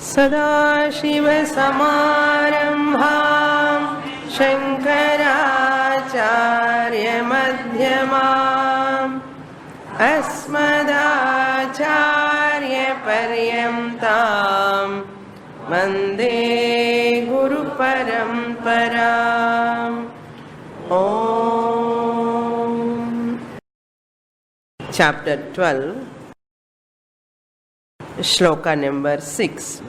सदाशिवसमारम्भां शङ्कराचार्यमध्यमाम् अस्मदाचार्यपर्यन्तां वन्दे गुरुपरम्पराम्। Om. Chapter 12, Shloka number 6.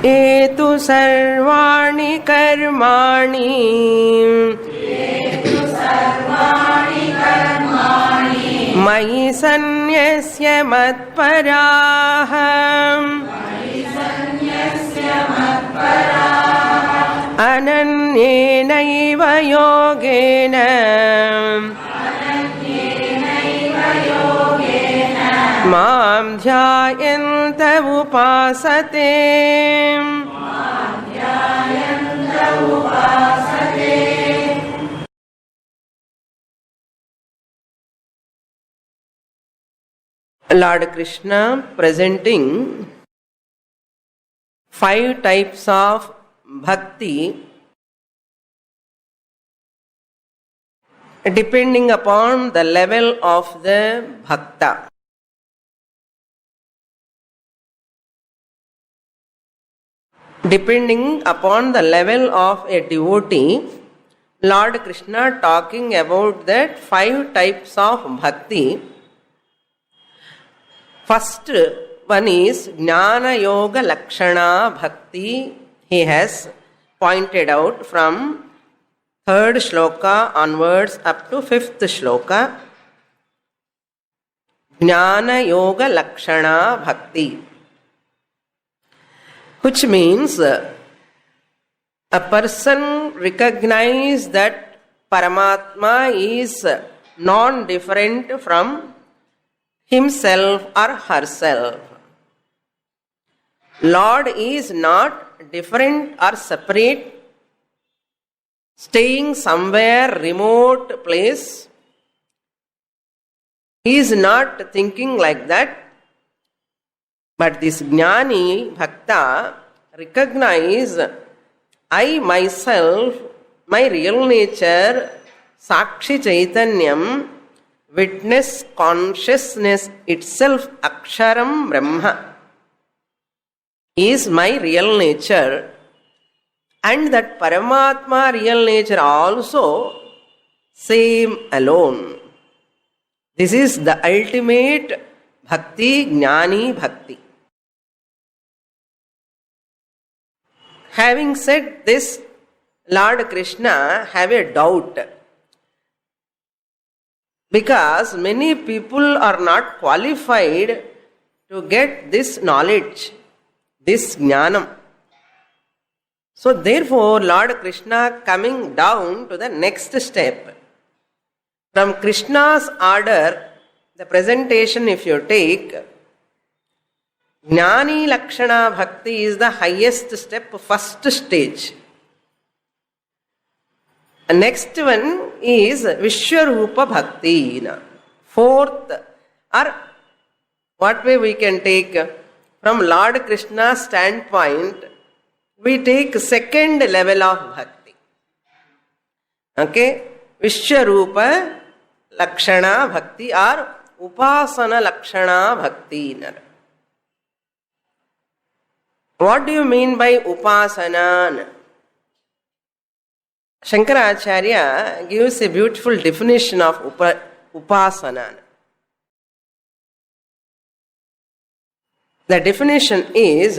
एतु सर्वाणि कर्माणि मयि सन्न्यस्य मत्पराः अनन्येनैव योगेन मां ध्यायन्त उपासते। Lord Krishna presenting 5 types of bhakti depending upon the level of the bhakta. Depending upon the level of a devotee, Lord Krishna talking about that 5 types of bhakti. First one is Jnana Yoga Lakshana Bhakti. He has pointed out from 3rd shloka onwards up to 5th shloka. Jnana Yoga Lakshana Bhakti, which means a person recognizes that Paramatma is non-different from himself or herself. Lord is not different or separate, staying somewhere remote place. He is not thinking like that. But this Jnani Bhakta recognize I myself, my real nature, Sakshi Chaitanyam, witness consciousness itself, Aksharam Brahma, is my real nature, and that Paramatma real nature also same alone. This is the ultimate Bhakti, Jnani Bhakti. Having said this, Lord Krishna have a doubt, because many people are not qualified to get this knowledge, this jnanam. So therefore Lord Krishna coming down to the next step. From Krishna's order, the presentation if you take, Jnani Lakshana Bhakti is the highest step, first stage. The next one is Vishwarupa Bhakti. 4th, or what way we can take? From Lord Krishna's standpoint, we take 2nd level of Bhakti. Okay? Vishwarupa Lakshana Bhakti or Upasana Lakshana Bhakti. What do you mean by Upasana? Shankaracharya gives a beautiful definition of Upasana. The definition is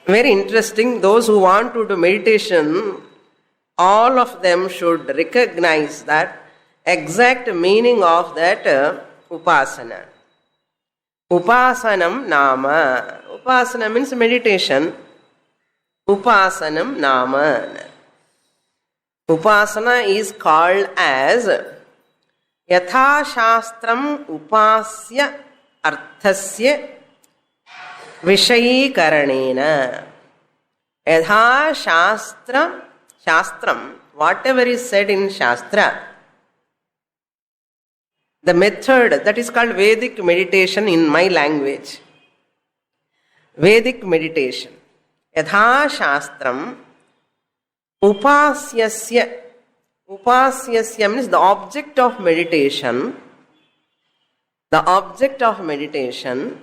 very interesting. Those who want to do meditation, all of them should recognize that exact meaning of that Upasana. Upasanam Nama. Upasana means meditation. Upasanam Nama. Upasana is called as Yatha Shastram Upasya Arthasya Vishayikaranena. Yatha Shastram, whatever is said in Shastra, The method that is called Vedic meditation in my language. Vedic meditation. Yatha Shastram Upasyasya. Upasyasya means the object of meditation. The object of meditation.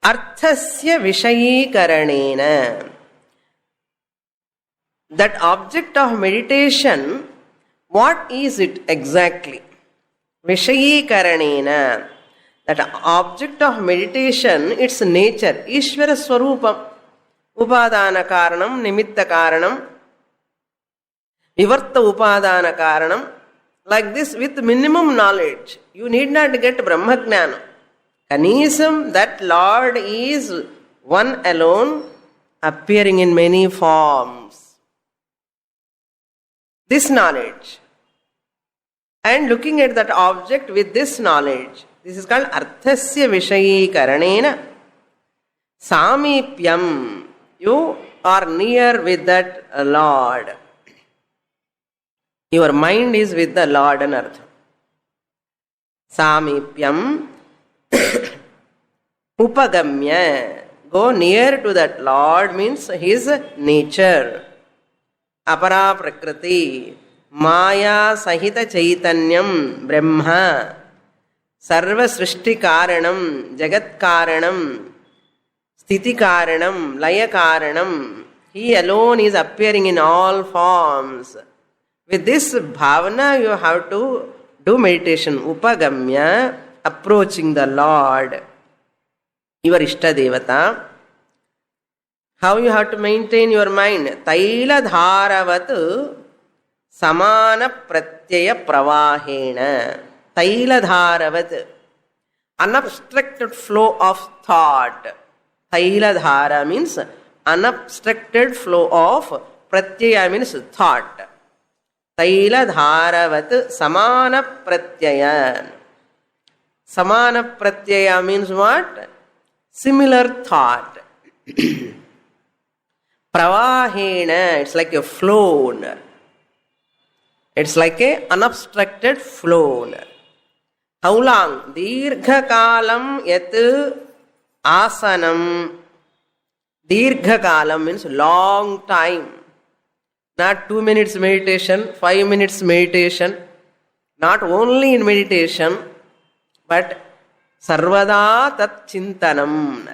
Arthasya Vishayikaranena. That object of meditation, what is it exactly? Vishayikaranena. That object of meditation, its nature, Ishvara Swarupam, Upadana Karanam, Nimitta Karanam, Vivarta Upadana Karanam. Like this, with minimum knowledge, you need not get Brahmajnana. Kanisam, that Lord is one alone, appearing in many forms. This knowledge. And looking at that object with this knowledge, this is called Arthasya Vishayikaranena. Samipyam. You are near with that Lord. Your mind is with the Lord and Artha. Samipyam. Upagamya. Go near to that Lord means His nature. Apara Prakriti. Maya Sahita Chaitanyam Brahma. Sarva Srishti Karanam, Jagat Karanam, Sthiti Karanam, Laya Karanam. He alone is appearing in all forms. With this bhavana, you have to do meditation. Upagamya, approaching the Lord, your Ishta Devata. How you have to maintain your mind? Taila Dharavatu Samana Pratyaya Pravahena. Tailadharavat, unobstructed flow of thought. Tailadhara means unobstructed flow of pratyaya means thought. Tailadharavat samana pratyaya. Samana pratyaya means what? Similar thought. Pravahena, it's like a flow. It's like a unobstructed flow. How long? Dirgha kalam yat asanam. Dirgha kalam means long time. Not 2 minutes meditation, 5 minutes meditation. Not only in meditation, but sarvada tat chintanam.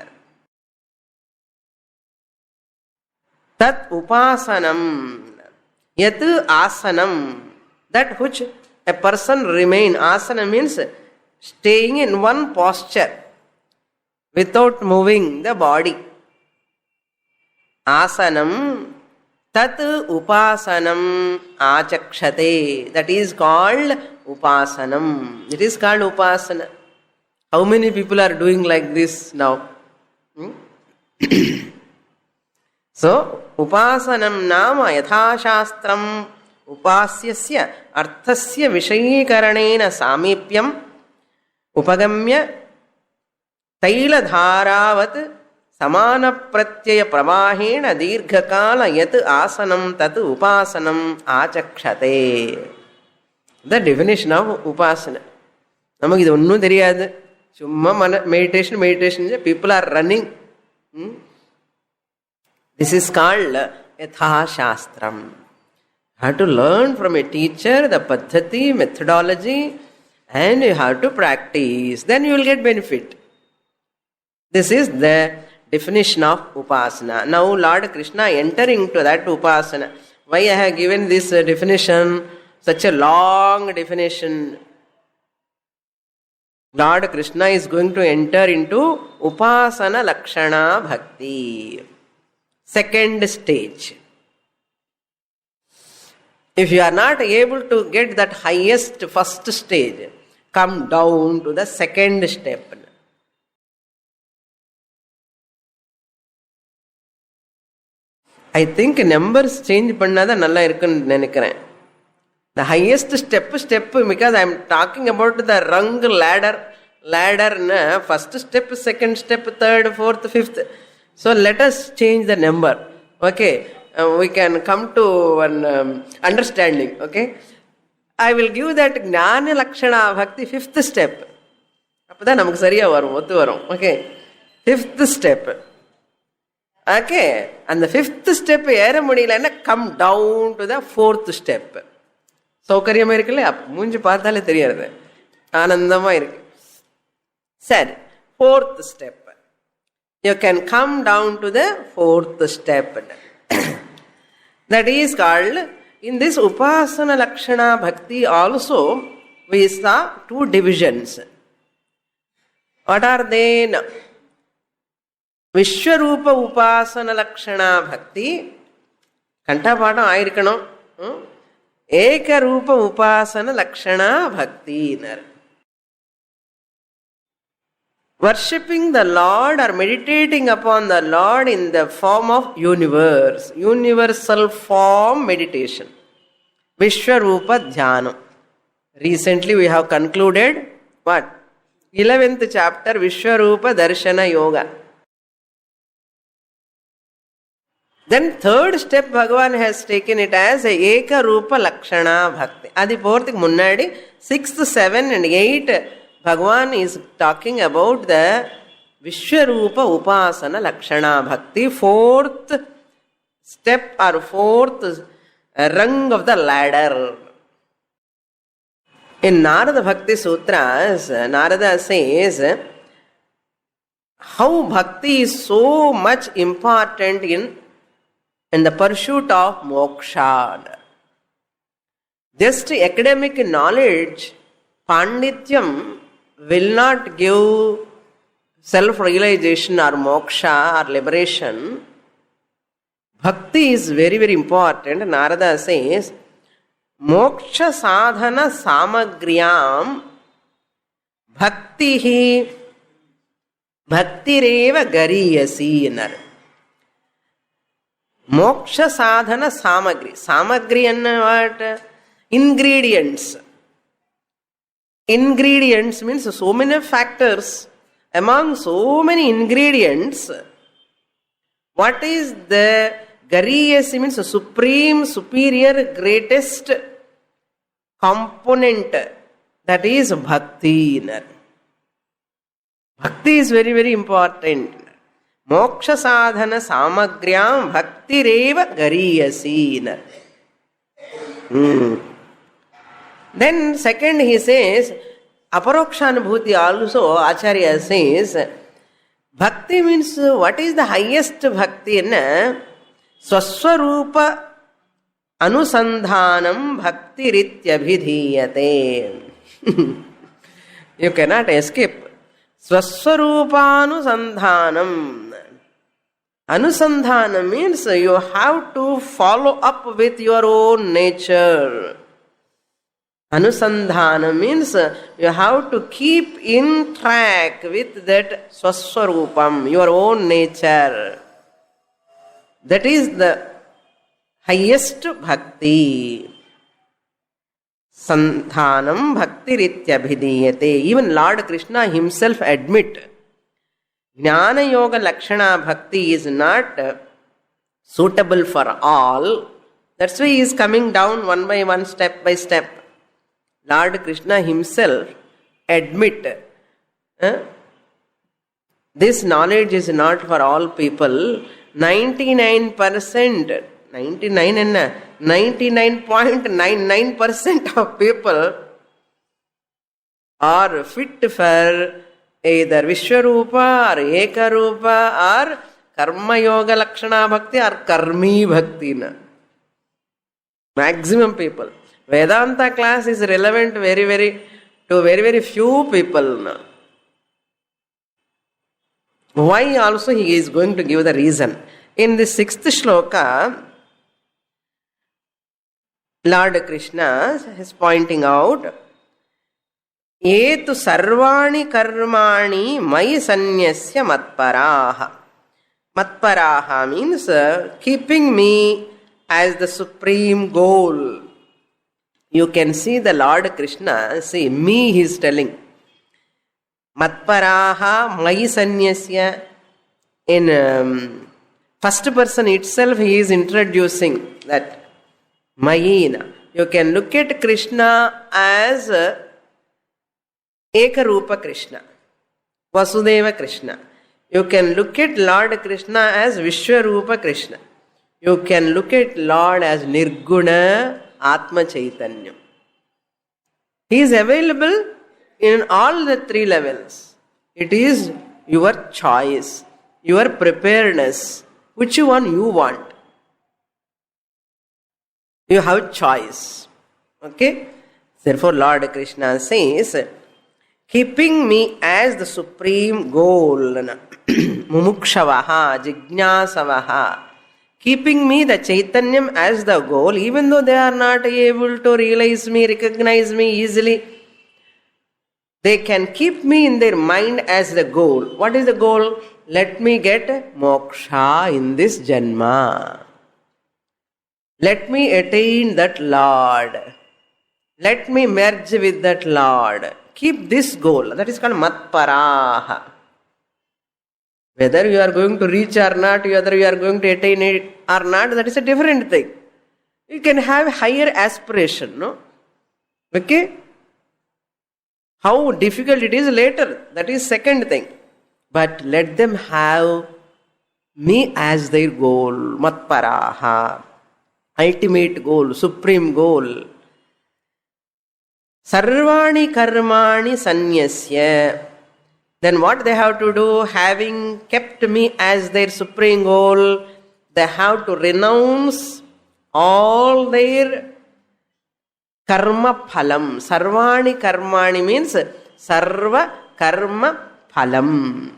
Tat upasanam. Yat asanam. That which a person remain. Asana means staying in one posture without moving the body. Asanam tat upasanam achakshate. That is called upasanam. It is called upasana. How many people are doing like this now? So, upasanam nama yatha shastram upasyasya arthasya vishayikaranena samipyam upagamya tailadharavat samana pratyaya pravahena dirghakala yat asanam tat upasanam achakshate. The definition of upasana. Namak idu onnu theriyadu. Summa meditation, people are running. This is called Yatha Shastram. You have to learn from a teacher the paddhati, methodology, and you have to practice. Then you will get benefit. This is the definition of upasana. Now Lord Krishna entering to that upasana. Why I have given this definition, such a long definition? Lord Krishna is going to enter into upasana lakshana bhakti. Second stage. If you are not able to get that highest first stage, come down to the second step. I think numbers change pannada nalla irukku nenikiren. The highest step because I am talking about the rung ladder first step, second step, third, fourth, fifth. So let us change the number. Okay, we can come to an understanding. Okay, I will give that Jnana Lakshana Bhakti 5th step. அப்பதான் நமக்கு சரியா வரும், ஒத்து வரும். Okay, 5th step. Okay, அந்த 5th step ஏற முடியலன்னா come down to the 4th step. சௌகரியமா இருக்குல்ல, மூஞ்சி பார்த்தாலே தெரியாது, ஆனந்தமா இருக்கு. சரி, 4th step. You can come down to the 4th step. That is called, in this Upasana Lakshana Bhakti also we saw 2 divisions. What are they? Vishwarupa Upasana Lakshana Bhakti, Kantapadam ஆயிருக்கணும். Ekarupa Upasana Lakshana Bhakti. Worshipping the Lord or meditating upon the Lord in the form of universe, universal form meditation. Vishwarupa Dhyanam. Recently we have concluded what? 11th chapter, Vishwarupa Darshana Yoga. Then 3rd step Bhagavan has taken it as a Eka Rupa Lakshana Bhakti. Adi porthik munnadi 6th, 7th and 8th Bhagavan is talking about the Vishwarupa Upasana Lakshana Bhakti, 4th step or 4th rung of the ladder. In Narada Bhakti Sutras, Narada says how bhakti is so much important in the pursuit of moksha. Just academic knowledge, pandityam, will not give self-realization or moksha or liberation. Bhakti is very, very important. Narada says, moksha sadhana samagriyam bhaktihi bhaktireva gariyasi. Moksha sadhana samagri. Samagri and what? Ingredients. Ingredients means so many factors. Among so many ingredients, what is the gariyasi means supreme, superior, greatest component, that is bhakti. Bhakti is very, very important. Moksha sadhana samagriyam bhaktireva gariyasi. Then second he says, aparokshanubhuti also Acharya says, bhakti means what is the highest bhakti? Swaswarupa anusandhanam bhaktirityabhidhiyate. You cannot escape. Swaswarupānusandhānam. Anusandhana means you have to follow up with your own nature. Anusandhana means you have to keep in track with that swaswarupam, your own nature. That is the highest bhakti. Sandhanam bhaktirityabhidiyate. Even Lord Krishna himself admit, Jnana Yoga Lakshana Bhakti is not suitable for all. That's why he is coming down one by one, step by step. Lord Krishna himself admit, this knowledge is not for all people. 99.99% of people are fit for either Vishwarupa or Ekarupa or Karma Yoga Lakshana Bhakti or Karmi Bhakti. Maximum people. Vedanta class is relevant to very, very few people. Why also he is going to give the reason. In the 6th shloka, Lord Krishna is pointing out, Etu sarvani karmani mai sanyasya matparaha. Matparaha means keeping me as the supreme goal. You can see the Lord Krishna, see me he is telling. Matparaha mai sanyasya. In first person itself he is introducing that Mayina. You can look at Krishna as Ekarupa Krishna, Vasudeva Krishna. You can look at Lord Krishna as Vishwarupa Krishna. You can look at Lord as Nirguna Atma Chaitanya. He is available in all the three levels. It is your choice, your preparedness, which one you want. You have choice. Okay? Therefore, Lord Krishna says, keeping me as the supreme goal, mumukshavaha, jignasavaha, keeping me, the Chaitanyam, as the goal, even though they are not able to realize me, recognize me easily, they can keep me in their mind as the goal. What is the goal? Let me get moksha in this janma. Let me attain that Lord. Let me merge with that Lord. Keep this goal. That is called matparaha. Whether you are going to reach or not, whether you are going to attain it or not, that is a different thing. You can have higher aspiration, no? Okay? How difficult it is later, that is second thing. But let them have me as their goal. Matparaha. Ultimate goal, supreme goal. Sarvani karmani sanyasya. Then what they have to do, having kept me as their supreme goal, they have to renounce all their karma phalam. Sarvani karmani means sarva karma phalam.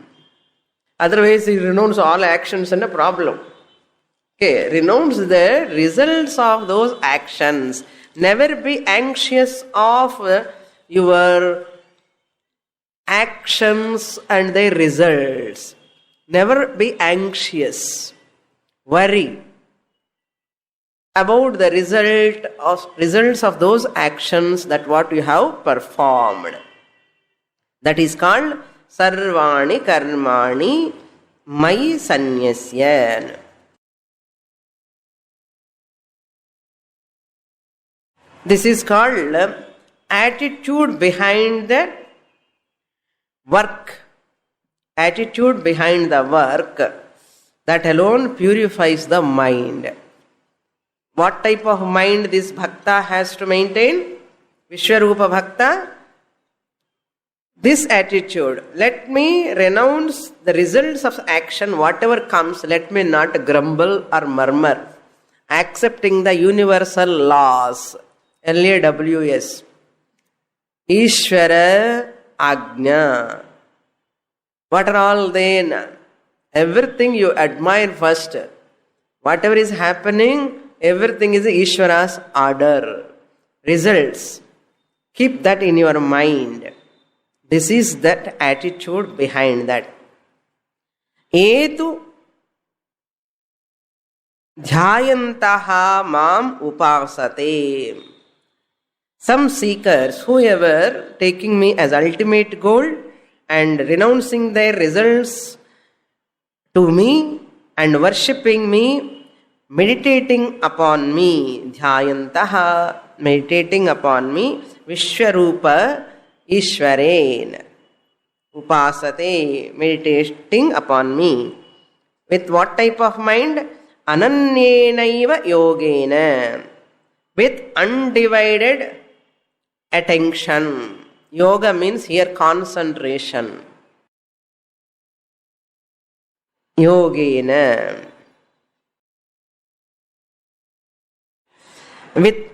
Otherwise, you renounce all actions and a problem. Okay, renounce the results of those actions. Never be anxious of your actions and their results. Never be anxious. Worry about the results of those actions, that what you have performed. That is called sarvani karmani mai sanyasya. This is called attitude behind the work. Attitude behind the work. That alone purifies the mind. What type of mind this bhakta has to maintain? Vishwarupa bhakta. This attitude. Let me renounce the results of action, whatever comes, let me not grumble or murmur. Accepting the universal laws. LAWS. Ishvara Agnya. What are all then? Everything you admire first. Whatever is happening, everything is Ishvara's order. Results. Keep that in your mind. This is that attitude behind that. Etu dhyayantaha mam upasate. Some seekers, whoever taking me as ultimate goal and renouncing their results to me and worshipping me, meditating upon me, dhyayantaha, meditating upon me, Vishwarupa Ishvaren, upasate, meditating upon me. With what type of mind? Ananyenaiva yogena, with undivided attention. Yoga means here concentration. Yogena, with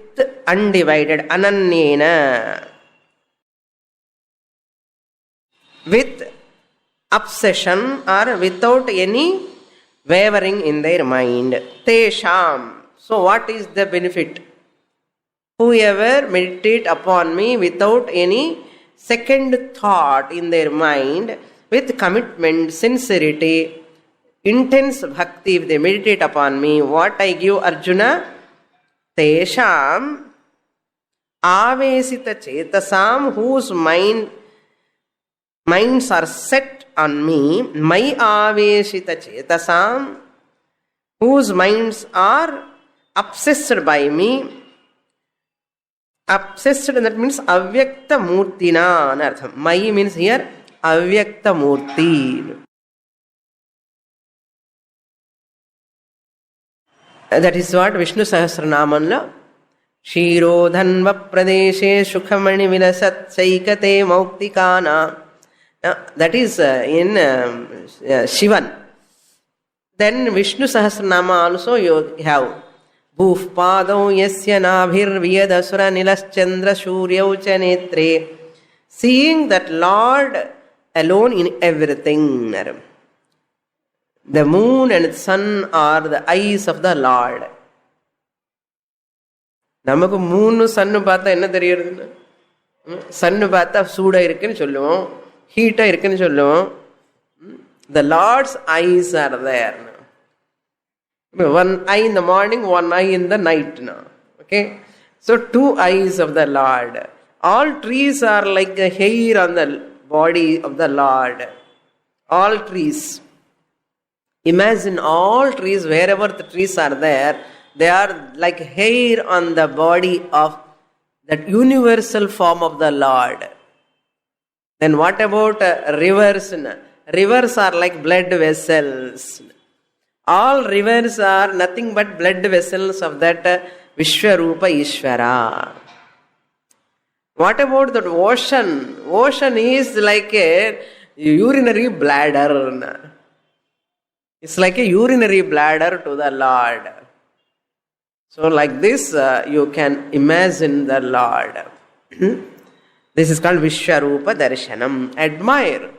undivided, ananyena, with obsession or without any wavering in their mind. Tesham. So what is the benefit? Whoever meditate upon me without any second thought in their mind, with commitment, sincerity, intense bhakti, if they meditate upon me, what I give Arjuna? Tesham avesita chetasam, whose minds are set on me, mai aveshita chetasam, whose minds are obsessed by me, Obsessed, that means avyakta murtina and artham. Mai means here avyakta murti. That is what Vishnu Sahasranamanla Shirodhanva Pradeshe Shukhamani Vilasat Saikate Mauktikana. That is in Shivan. Then Vishnu Sahasranama also you have Bhuf Padau Yasya Nabhir Vyadasura Nilaschandra Shuryau Chanetre. Seeing that Lord alone in everything. The moon and sun are the eyes of the Lord. நமக்கு மூணு சன்னு பார்த்தா என்ன தெரியுதுன்னு, சன்னு பார்த்தா சூடாக இருக்குன்னு சொல்லுவோம், ஹீட்டாக இருக்குன்னு சொல்லுவோம். The Lord's eyes are there. One eye in the morning, one eye in the night. Okay, so two eyes of the Lord. All trees are like a hair on the body of the Lord. All trees. Imagine all trees, wherever the trees are there, they are like hair on the body of that universal form of the Lord. Then what about rivers? Rivers are like blood vessels. All rivers are nothing but blood vessels of that Vishwarupa Ishvara. What about the ocean? Ocean is like a urinary bladder. It's like a urinary bladder to the Lord. So like this, you can imagine the Lord. This is called Vishwarupa Darshanam. Admire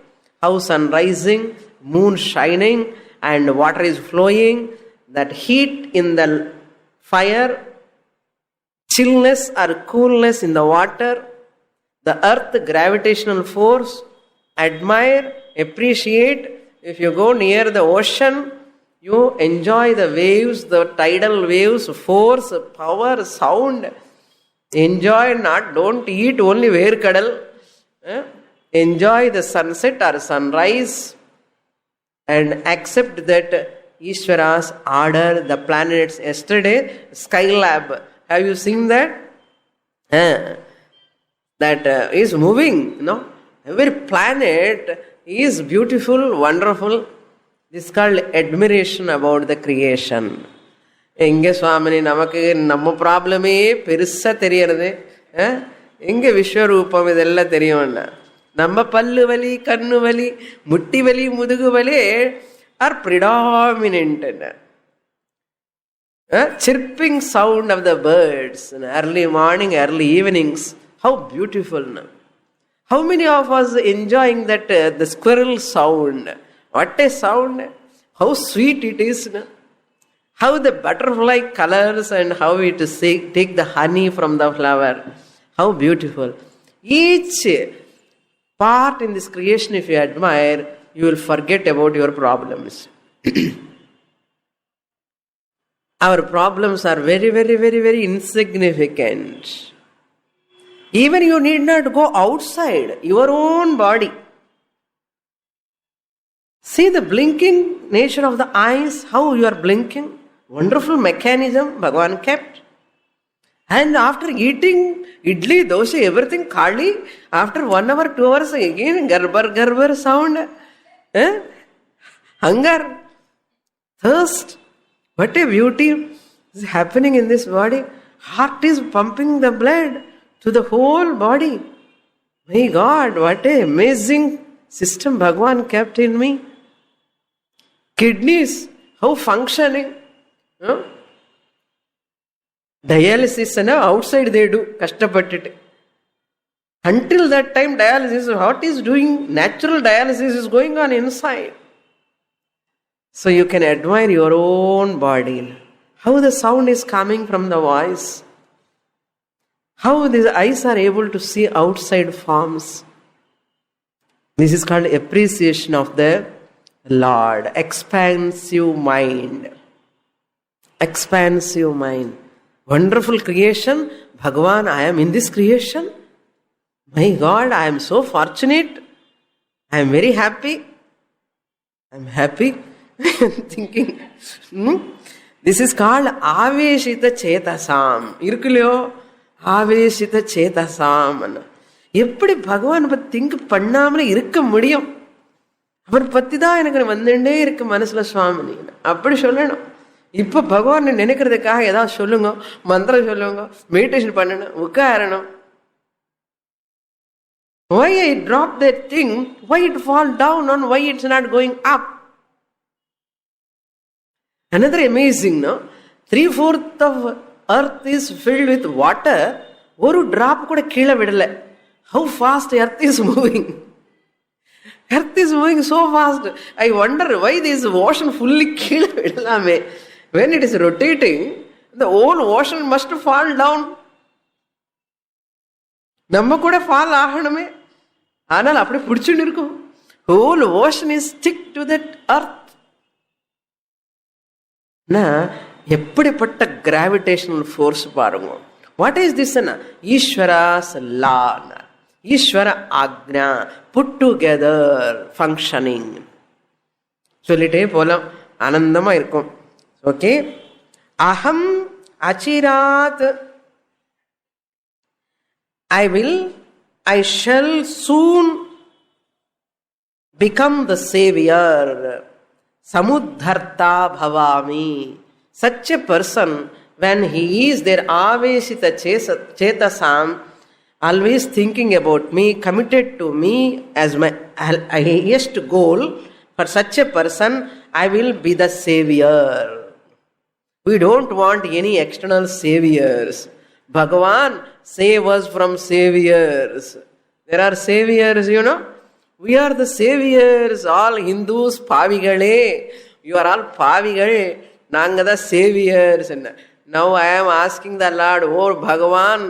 how sun rising, moon shining, and water is flowing. That heat in the fire, chillness or coolness in the water, the earth gravitational force. Admire, appreciate. If you go near the ocean, you enjoy the waves, the tidal waves, force, power, sound. Enjoy, don't eat only verkadal. Enjoy the sunset or sunrise and accept that Ishvara's order, the planets. Yesterday, Skylab, have you seen that? That is moving, Every planet is beautiful, wonderful. This is called admiration about the creation. Inge Swamini Namake Namma probleme Perissa Teriade Inge Vishwarupam idella Teriona. Namma Pallu Valley, Kannu Valley, Mutti Valley, Mudugu Valley are predominant. Chirping sound of the birds in early morning, early evenings. How beautiful. How many of us enjoying that the squirrel sound? What a sound! How sweet it is! How the butterfly colors and how it take the honey from the flower. How beautiful! Each part in this creation, if you admire, you will forget about your problems. Our problems are very, very, very, very insignificant. Even you need not go outside your own body. See the blinking nature of the eyes, how you are blinking. Wonderful mechanism Bhagavan kept. And after eating idli, dosa, everything kali, after 1 hour, 2 hours, again garbar sound. Hunger, thirst. What a beauty is happening in this body. Heart is pumping the blood to the whole body. My God, what an amazing system Bhagavan kept in me. Kidneys, how functioning. Dialysis outside they do, kashtapattit. Until that time dialysis, what is doing? Natural dialysis is going on inside. So you can admire your own body. How the sound is coming from the voice. How the eyes are able to see outside forms. This is called appreciation of the Lord. Expansive mind. Expansive mind. Wonderful creation. Bhagavan, I am in this creation. My God, I am so fortunate. I am very happy. I am happy. Thinking. This is called Aveshita Chetasam. Irukliyo. ஆவேசித சேதசாம். எப்படி பகவான் பத்தி think பண்ணாமலே இருக்க முடியும்? அவர் பத்தி தான் எனக்கு வந்துட்டே இருக்கு மனசுல சுவாமி, அப்படி சொல்லணும். இப்ப பகவான் நினைக்கிறதுக்காக ஏதாவது சொல்லுங்க, மந்திரம் சொல்லுங்க, மெடிடேஷன் பண்ணணும், உட்காரணும். Why I drop that thing? Why it fall down and why it's not going up? Another amazing, no? 3/4 of earth is filled with water. ஒரு drop கூட கீழே விடல. How fast earth is moving? Earth is moving so fast. I wonder why this ocean fully கீழே விடலாமே. When it is rotating, the whole ocean must fall down. நம்ம கூட fall ஆகணுமே, ஆனால் அப்படி பிடிச்சுன்னு இருக்கும். Whole ocean is stick to that earth. எப்படிப்பட்ட gravitational force பாருங்க. What is this? Ishwara's law, Ishwara ஆக்ஞா, put together functioning சொல்லிட்டே போலாம், ஆனந்தமா இருக்கும். ஓகே. அகம் அச்சிராத், I shall soon become the savior. Samudharta bhavami. Such a person, when he is there, avesita chetasam, always thinking about me, committed to me as my highest goal, for such a person, I will be the savior. We don't want any external saviors. Bhagavan, save us from saviors. There are saviors, you know. We are the saviors. All Hindus, pavigale. You are all pavigal. Nanga the saviors. Now I am asking the Lord, oh Bhagavan,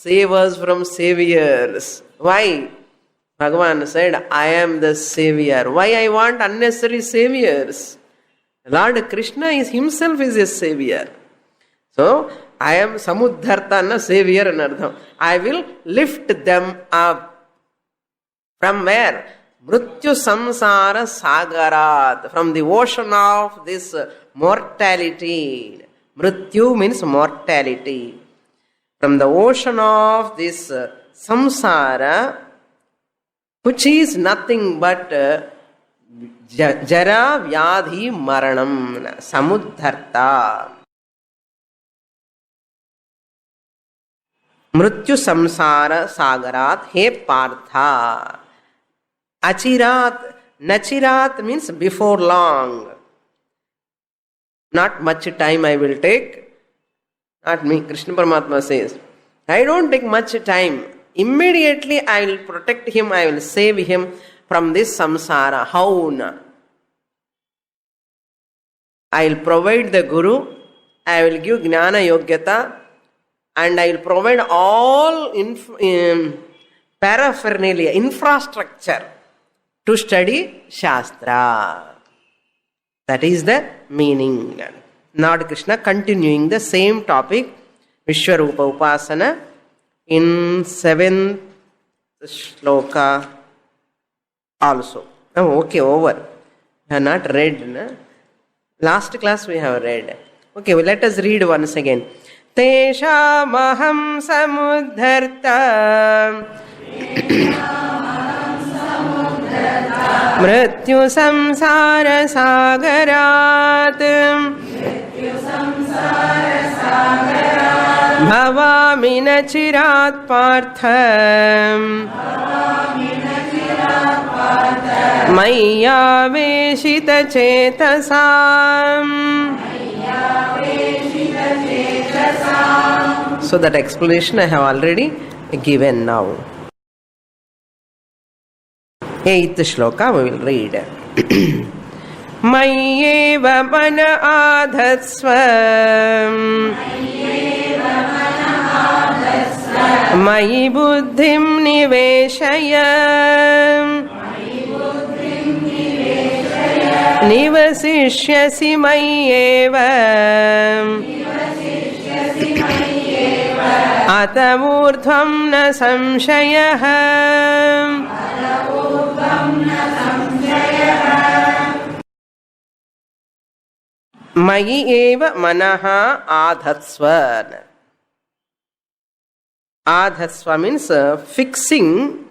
save us from saviors. Why? Bhagavan said, I am the savior. Why I want unnecessary saviors? Lord Krishna is himself is a savior. So, I am Samudharta, savior and ardham. I will lift them up. From where? Mrityu samsara sagarat. From the ocean of this mortality. Mrityu means mortality. From the ocean of this samsara, which is nothing but jara vyadhi maranam. Samudharta. मृत्यु संसार सागरात, हे Partha. Achirat, nachirat means before long. Not much time I will take. Not me. Krishna Paramatma says, I don't take much time. Immediately I will protect him, I will save him from this samsara. How? I will provide the Guru, I will give Jnana Yogyata, and I will provide all paraphernalia, infrastructure to study Shastra. That is the meaning. Lord Krishna continuing the same topic, Vishwarupa Upasana, in 7th shloka also. Oh, okay, over. We have not read. Na? Last class we have read. Okay, well, let us read once again. तेषामहं समुद्धर्ता मृत्यु संसार सागरात् भवामि न चिरात् Partha मय्यावेशित चेतसाम्. So that explanation I have already given now. 8th shloka we will read. Mayyeva mana adhatsva Mayi buddhim niveshaya Nivasishyasi mayyeva Atamurdhvam na samshayah. Mayi eva manaha adhatsva. Adhasva means fixing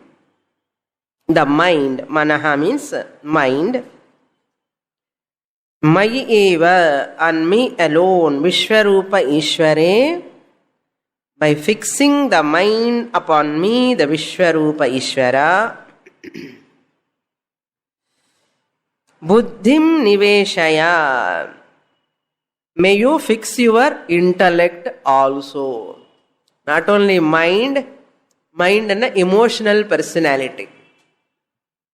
the mind. Manaha means mind. Mayi eva, and me alone. Vishwarupa Ishware. By fixing the mind upon me, the Vishwarupa Ishwara. Buddhim niveshaya. May you fix your intellect also. Not only mind and emotional personality.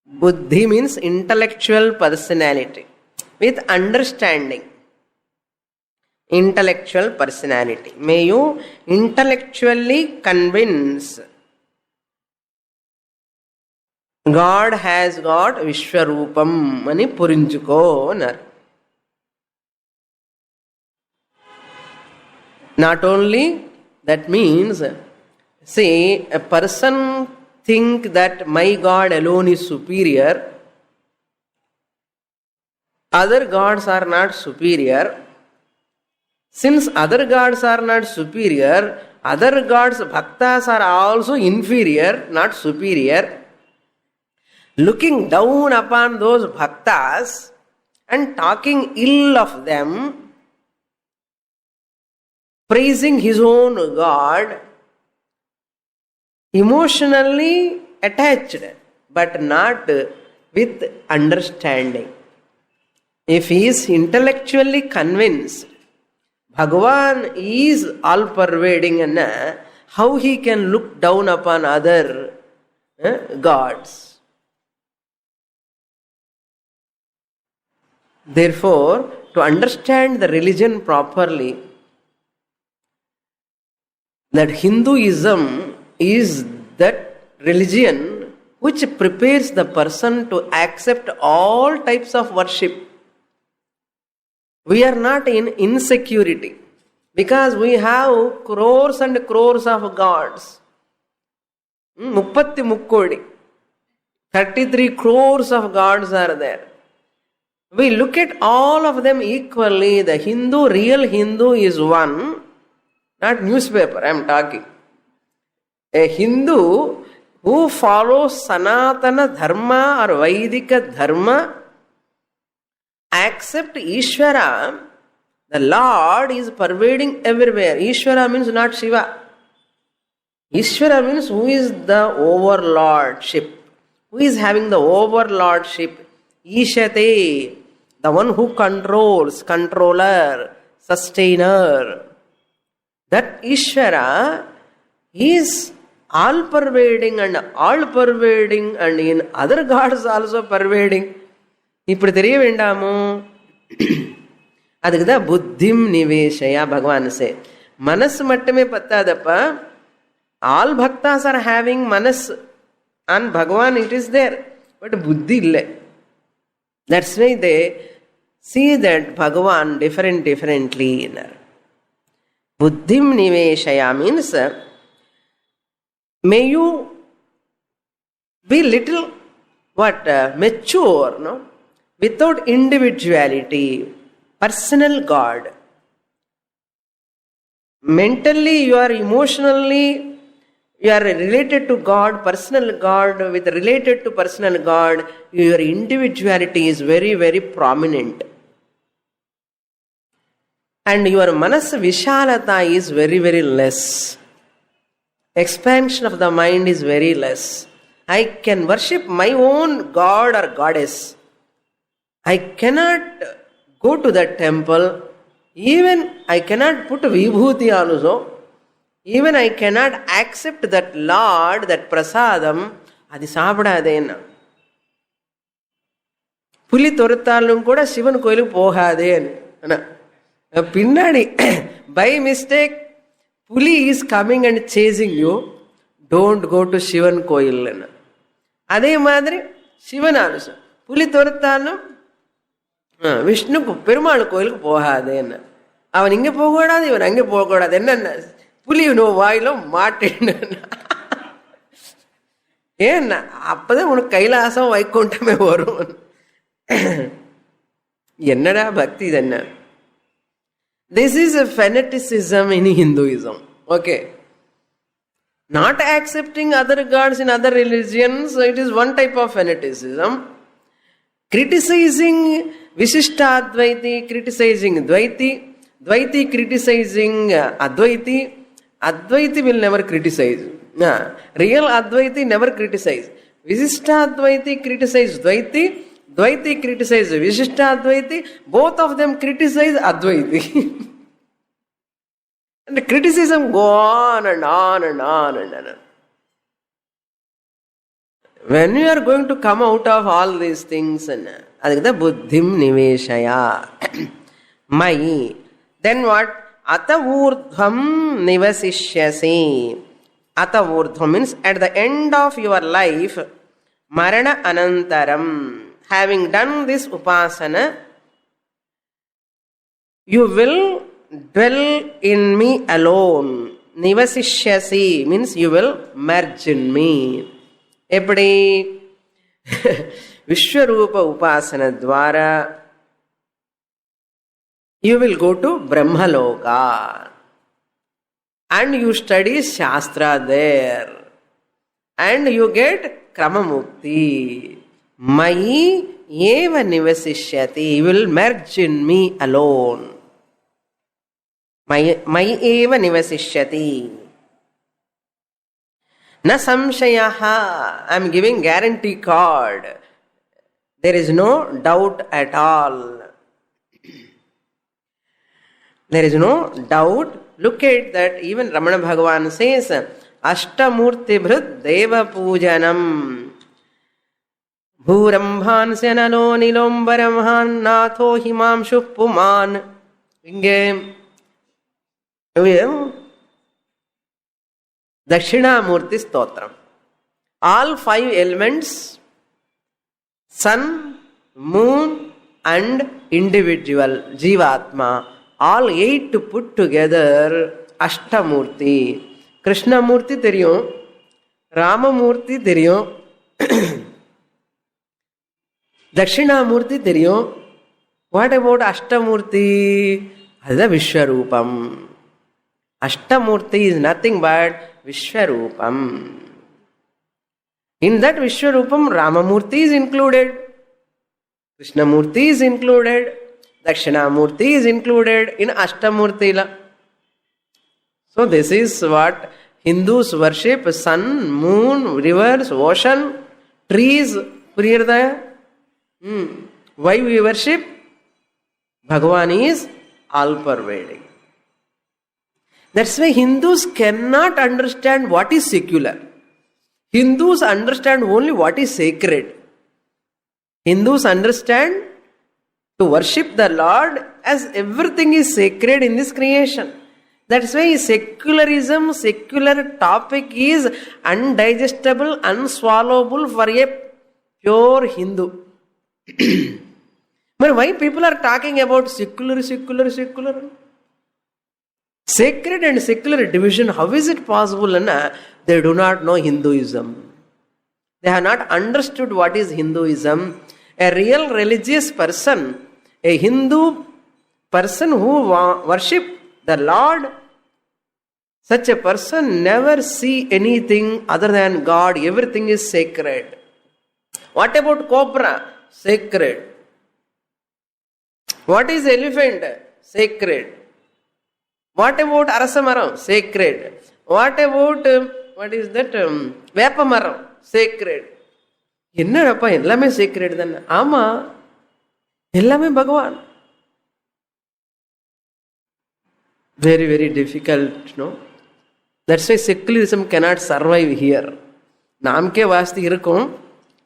Buddhi means intellectual personality with understanding. Intellectual personality. May you intellectually convince God has got Vishwarupam ani purinchuko anar. Not only that means, see, a person think that my God alone is superior. Other gods are not superior. Since other gods are not superior, other gods, bhaktas are also inferior, not superior. Looking down upon those bhaktas and talking ill of them, praising his own God, emotionally attached, but not with understanding. If he is intellectually convinced, Bhagavan is all-pervading, and how he can look down upon other gods. Therefore, to understand the religion properly, that Hinduism is that religion which prepares the person to accept all types of worship. We are not in insecurity because we have crores and crores of gods. 33 crores of gods are there. We look at all of them equally. The Hindu, real Hindu is one, not newspaper I am talking. A Hindu who follows Sanatana Dharma or Vaidika Dharma, accept Ishvara, the Lord is pervading everywhere. Ishvara means not Shiva. Ishvara means who is the overlordship, who is having the overlordship. Ishate, the one who controls, controller, sustainer. That Ishvara is all-pervading and in other gods also pervading. இப்படி தெரிய வேண்டாமோ? அதுக்கு தான் புத்திம் நிவேஷயா பகவான் say. மனசு மட்டுமே பத்தாதப்பா. All bhaktas are having manas and Bhagavan it is there, but buddhi இல்லை. That's why they see that Bhagavan differently. Buddhim niveshaya means may you be little mature, no? Without individuality, personal God. Mentally you are emotionally you are related to God, personal God, with related to personal God, your individuality is very, very prominent. And your manas vishalata is very, very less. Expansion of the mind is very less. I can worship my own God or goddess. I cannot go to that temple. Even I cannot put vibhuti also. Even I cannot accept that Lord, that prasadam, adi saapidadena. Puli thoruthalum kuda Shivan koilu pohadena. Pinnadi, by mistake, Puli is coming and chasing you. Don't go to Shivan koil. Adhe madri, Shivan also. Puli thoruthalum, Vishnu Perumal koil pohadena. Avan inge pogodadu, ivan ange pogodadu. Enna? புலி வாயில மாட்டேன்னு ஏன்னா அப்பதான் உனக்கு கைலாசம் வைகுண்டமே வரும். என்னடா பக்தி என்ன? This is a fanaticism in Hinduism. Okay. Not accepting other gods in other religions, it is one type of fanaticism. Criticizing Vishishtadvaiti, criticizing Dvaiti, Dvaiti criticizing Advaiti, Advaiti will never criticize. Real Advaiti never criticize. Vishishtadvaiti criticize Dvaiti, Dvaiti criticize Vishishtadvaiti, both of them criticize Advaiti. And the criticism go on and on and on and on. When you are going to come out of all these things, adikda buddhim niveshaya, mai, then what? Ata urdhvam nivasishyasi. Ata urdhvam means at the end of your life, marana anantaram, having done this upasana, you will dwell in me alone. Nivasishyasi means you will merge in me. Eppadi Vishwarupa upasana dwara you will go to Brahmaloka and you study Shastra there and you get Kramamukti. Mai eva nivasishyati, you will merge in me alone. Mai eva nivasishyati. Na samshayaha, I am giving guarantee card. There is no doubt at all. There is no doubt. Look at that. Even Ramana Bhagavan says, Ashtamurti bhrut deva pujanam. Bhurambhan senalo nilombaramhan natho himam shuppuman. Inge Dakshinamurti Stotram. All 5 elements, sun, moon and individual, Jivatma, all 8 put together, Ashtamurti. Krishna Murti theriyum, Rama Murti theriyum, Dakshinamurti theriyum. What about Ashtamurti? That is a Vishwarupam. Ashtamurti is nothing but Vishwarupam. In that Vishwarupam, Ramamurti is included, Krishnamurti is included, Dakshinamurti is included in Ashtamurtila. So this is what Hindus worship: sun, moon, rivers, ocean, trees. Why we worship? Bhagavan is all-pervading. That's why Hindus cannot understand what is secular. Hindus understand only what is sacred. Hindus understand to worship the Lord as everything is sacred in this creation. That's why secularism, secular topic is undigestible, unswallowable for a pure Hindu. But why people are talking about secular? Sacred and secular division, how is it possible? They do not know Hinduism. They have not understood what is Hinduism. A real religious person, a Hindu person who worship the Lord, such a person never see anything other than God. Everything is sacred. What about cobra? Sacred. What is elephant? Sacred. What about Arasamaram? Sacred. What about, what is that? Vepamaram? Sacred. என்னப்பா எல்லாமே sacred தானே? ஆமா, எல்லாமே பகவான். Very, very difficult, no? That's why secularism cannot survive here. நாமக்கே வாஸ்தி இருக்கும்,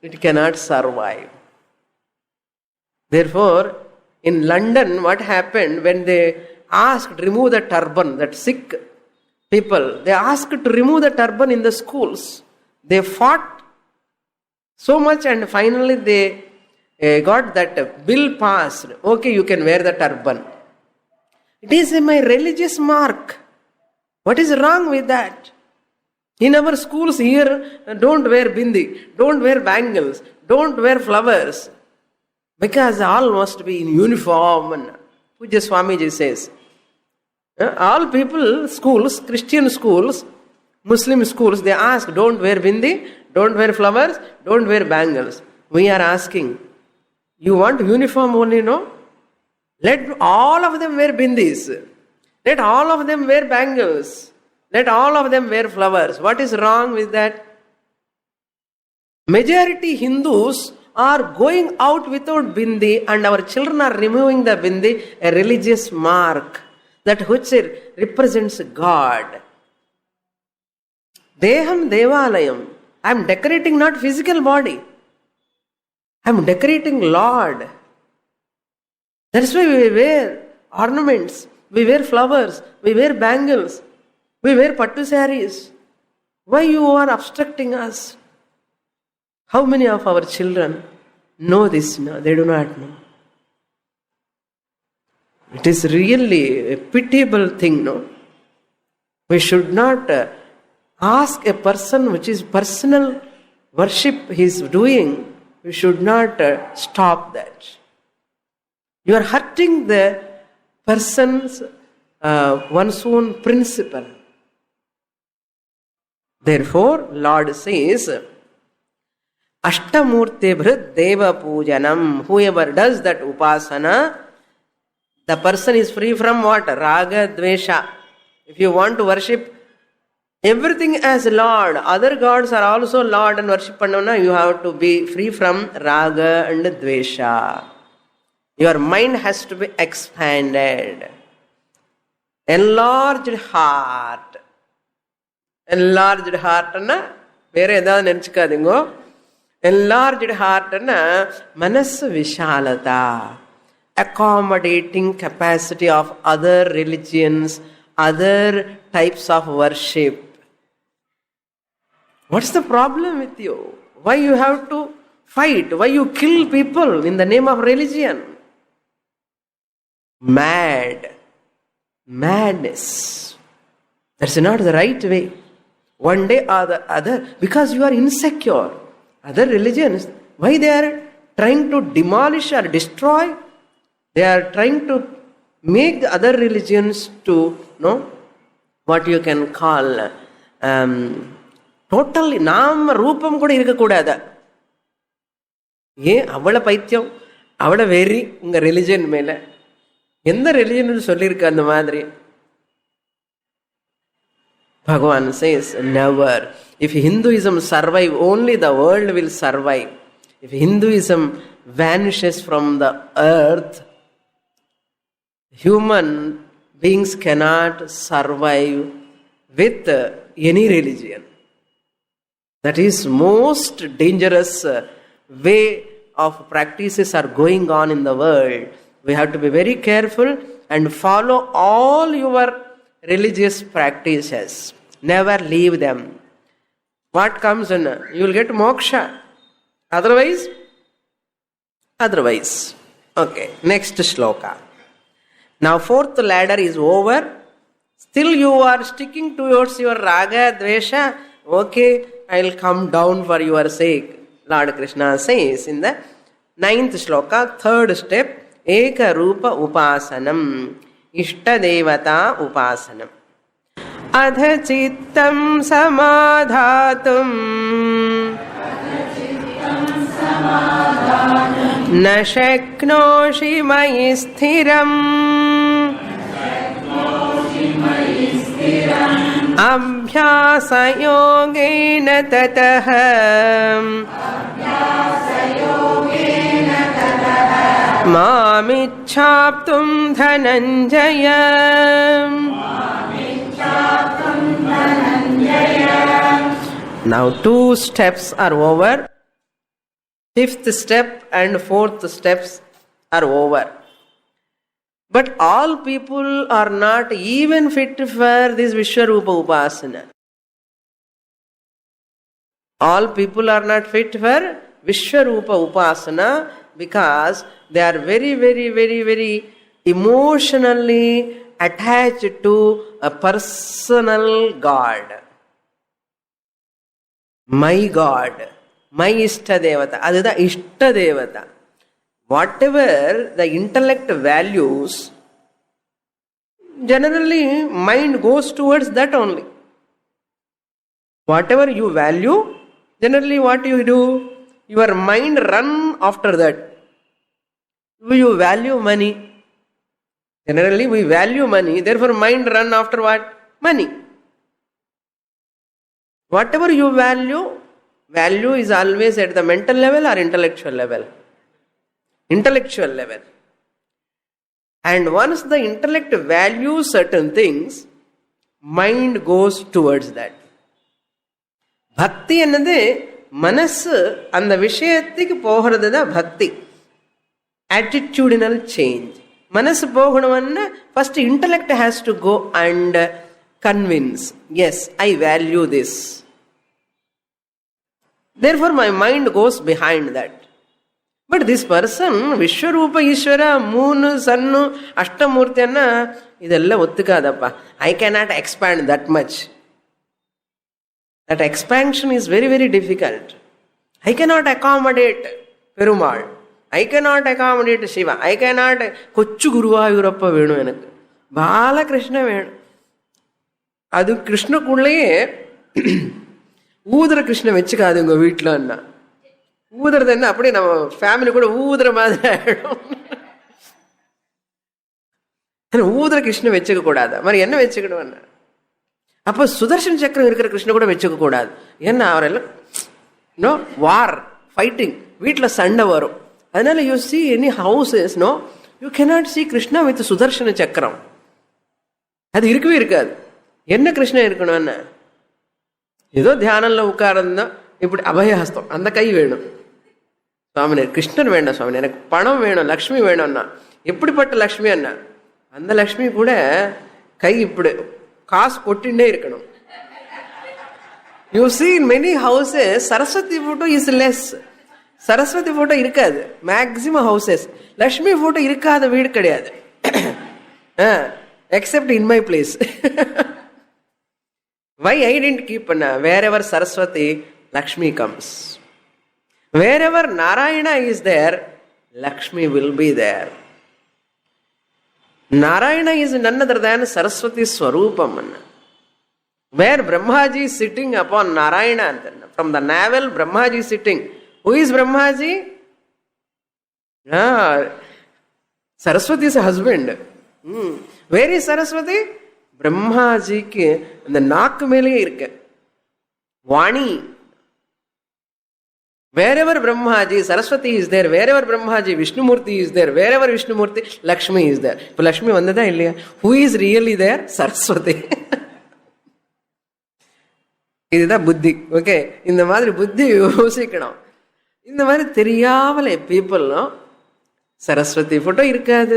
it cannot survive. Therefore, in London, what happened when they asked to remove the turban, that Sikh people, they asked to remove the turban in the schools. They fought so much and finally they got that bill passed. Okay, you can wear the turban. It is my religious mark. What is wrong with that? In our schools here, don't wear bindi, don't wear bangles, don't wear flowers. Because all must be in uniform. Puja Swamiji says, all people, schools, Christian schools, Muslim schools, they ask, don't wear bindi, don't wear flowers, don't wear bangles. We are asking, you want uniform only, no? Let all of them wear bindis. Let all of them wear bangles. Let all of them wear flowers. What is wrong with that? Majority Hindus are going out without bindi, and our children are removing the bindi, a religious mark that which represents God. Deham Devalayam. I am decorating not physical body. I am decorating Lord. That's why we wear ornaments, we wear flowers, we wear bangles, we wear pattu saris. Why you are obstructing us? How many of our children know this? No, they do not know. It is really a pitiable thing, no? We should not ask a person which is personal worship he is doing. We should not stop that. You are hurting the person's one's own principle. Therefore, Lord says, Ashtamurti Bhrit Deva Pujanam. Whoever does that upasana, the person is free from what? Raga, Dvesha. If you want to worship everything as Lord, other gods are also Lord and worship pannona, you have to be free from Raga and Dvesha. Your mind has to be expanded. Enlarged heart. Enlarged heart na வேற ஏதாவது நினைச்சுக்காதீங்க. Enlarged heart na manas vishalata, accommodating capacity of other religions, other types of worship. What's the problem with you? Why you have to fight? Why you kill people in the name of religion? Madness. That's not the right way. One day or the other, because you are insecure. Other religions, why they are trying to demolish or destroy? They are trying to make other religions to know what you can call totally நாம ரூபம் கூட இருக்கக்கூடாது. ஏன் அவ்வளோ பைத்தியம், அவ்வளோ வெறி உங்க ரிலிஜன் மேல? எந்த ரிலிஜன் சொல்லியிருக்க அந்த மாதிரி? Bhagavan says, never. If Hinduism survive, only the world will survive. If Hinduism vanishes from the earth, human beings cannot survive with any religion. That is most dangerous way of practices are going on in the world. We have to be very careful and follow all your religious practices. Never leave them. What comes in? You will get moksha. Otherwise. Okay, next shloka. Now fourth ladder is over. Still you are sticking towards your raga, dvesha. Okay, I will come down for your sake. Lord Krishna says in the 9th shloka, third step, Eka Rupa Upasanam, Ishta Devata Upasanam. Adha Chittam Samadhatum Na Shaknoshi Mayi Sthiram Abhyasa Yogena Tataha Mamichhaptum Dhananjaya. Now 2 steps are over. 5th step and 4th steps are over. But all people are not even fit for this Vishwarupa Upasana. All people are not fit for Vishwarupa Upasana because they are very, very, very, very emotionally attached to a personal God. My God. My Ishta Devata. Adida Ishta Devata. Whatever the intellect values, generally mind goes towards that only. Whatever you value, generally what you do, your mind run after that. You value money. Generally we value money, therefore mind run after what? Money. Whatever you value is always at the mental level or intellectual level? Intellectual level. And once the intellect values certain things, mind goes towards that. Bhakti என்னது மனசு அந்த விஷயத்துக்கு போகிறது தான் பக்தி. Attitudinal change. மனசு போகணும்னா first intellect has to go and convince, yes, I value this. Therefore my mind goes behind that. But this person, Vishwarupa Ishvara, moon, sun, Ashtamurti anna, idella ottukadappa. I cannot expand that much. That expansion is very, very difficult. I cannot accommodate Perumal. I cannot accommodate Shiva. I cannot Kochu Guruvayurappa venu enakku. Bala Krishna venu. Adu Krishna kullaye ஊதுற Krishna வச்சுக்காது உங்க வீட்டுலன்னா. ஊதுறது என்ன அப்படியே நம்ம family கூட ஊதுற மாதிரி ஆயிடும். ஊதுற கிருஷ்ண வச்சுக்க கூடாது. மாதிரி என்ன வச்சுக்கணும்? அப்ப சுதர்ஷன் சக்கரம் இருக்கிற கிருஷ்ண கூட வச்சுக்க கூடாது. ஏன்னா அவரெல்லாம் வார் ஃபைட்டிங், வீட்டுல சண்டை வரும். அதனால you see any houses, no you cannot see Krishna with Sudarshana சக்கரம். அது இருக்கவே இருக்காது. என்ன கிருஷ்ணன் இருக்கணும்னு, ஏதோ தியானம்ல உட்கார்ந்தா இப்படி அபயஹஸ்தம், அந்த கை வேணும். சுவாமி கிருஷ்ணன் வேண்டாம் சுவாமி, எனக்கு பணம் வேணும், லக்ஷ்மி வேணும்னா. எப்படிப்பட்ட லக்ஷ்மி அண்ணா? அந்த லக்ஷ்மி கூட கை இப்படி காசு கொட்டிண்டே இருக்கணும். You see in many houses Saraswati photo is less. Saraswati photo இருக்காது மேக்சிமம் ஹவுசஸ். லக்ஷ்மி போட்டோ இருக்காத வீடு கிடையாது, except in my place. Why I didn't keep wherever Saraswati, Lakshmi comes. Wherever Narayana is there, Lakshmi will be there. Narayana is none other than Saraswati Swarupam. Where Brahmaji is sitting upon Narayana, from the navel Brahmaji is sitting. Who is Brahmaji? Saraswati's husband. Where is Saraswati? பிரம்மாஜிக்கு அந்த நாக்கு மேலேயே இருக்க Vani. wherever Brahmaji, Saraswati is there. Wherever Brahmaji, Vishnumurti is there. Wherever Vishnumurti, Lakshmi is there. இப்போ லக்ஷ்மி வந்ததா இல்லையா? who is really there? Saraswati. இதுதான் புத்தி. Okay, இந்த மாதிரி புத்தி யோசிக்கணும். இந்த மாதிரி தெரியாமலே பீப்புள்லாம் சரஸ்வதி போட்டோ இருக்காது,